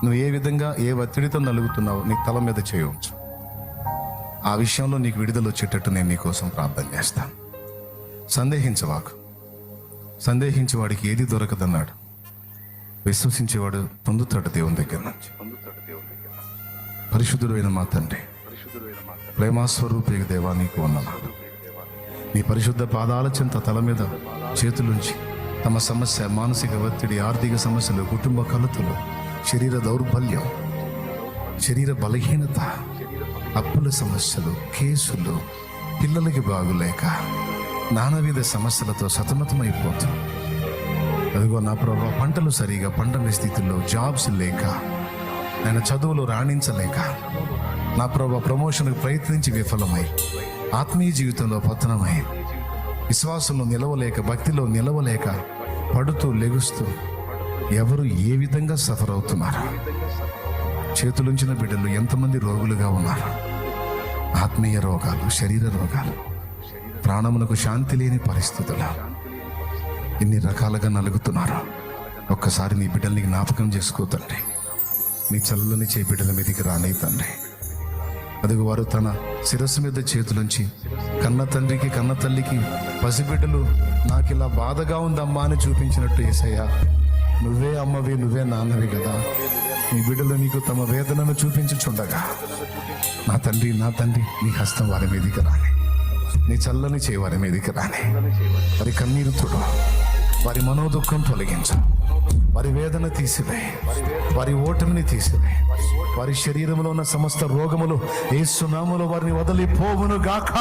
నువ్వు ఏ విధంగా ఏ ఒత్తిడితో నలుగుతున్నావో నీ తల మీద చేయవచ్చు. ఆ విషయంలో నీకు విడుదల వచ్చేటట్టు నేను నీ కోసం ప్రార్థన చేస్తాను. సందేహించవాకు. సందేహించేవాడికి ఏది దొరకదన్నాడు. విశ్వసించేవాడు పొందుతాడు దేవుని దగ్గర నుంచి. పరిశుద్ధుడైన మా తండ్రి, ప్రేమాస్వరూపేగ దేవా, నీకు వందనాలు. నీ పరిశుద్ధ పాదాల చెంత తల మీద చేతులుంచి తమ సమస్య, మానసిక ఒత్తిడి, ఆర్థిక సమస్యలు, కుటుంబ కలతలు, శరీర దౌర్బల్యం, శరీర బలహీనత, అప్పుల సమస్యలు, కేసులు, పిల్లలకి బాగులేక నానావిధ సమస్యలతో సతమతమైపోతూ, అదిగో నా ప్రభా పంటలు సరిగా పండని స్థితిలో, జాబ్స్ లేక, నేను చదువులో రాణించలేక, నా ప్రభా ప్రమోషన్కి ప్రయత్నించి విఫలమై, ఆత్మీయ జీవితంలో పతనమై, విశ్వాసంలో నిలవలేక, భక్తిలో నిలవలేక, పడుతూ లెగుస్తూ ఎవరు ఏ విధంగా సఫర్ అవుతున్నారు? చేతులుంచిన బిడ్డలు ఎంతమంది రోగులుగా ఉన్నారు? ఆత్మీయ రోగాలు, శరీర రోగాలు, ప్రాణమునకు శాంతి లేని పరిస్థితులు, ఎన్ని రకాలుగా నలుగుతున్నారు. ఒక్కసారి నీ బిడ్డల్ని జ్ఞాపకం చేసుకో తండ్రి. నీ చల్లని చే బిడ్డల మీదకి రాని తండ్రి. అదిగో వారు తన శిరస్సు మీద చేతులుంచి కన్న తండ్రికి, కన్న తల్లికి, పసిబిడ్డలు నాకు ఇలా బాధగా ఉందమ్మా అని చూపించినట్టు, యేసయ్యా నువ్వే అమ్మవి, నువ్వే నాన్నవి కదా. నీ బిడ్డలు నీకు తమ వేదనను చూపించుచుండగా, నా తండ్రి, నా తండ్రి, నీ హస్తం వారి మీదకి రాని, నీ చల్లని చేయి వారి మీదకి రాని. వారి కన్నీరు తుడు, వారి మనోదుఖం తొలగించు, వారి వేదన తీసివేయి, వారి ఓటమిని తీసివేయి. వారి శరీరంలో ఉన్న సమస్త రోగములు యేసు నామములో వారిని వదిలిపోవును గాక.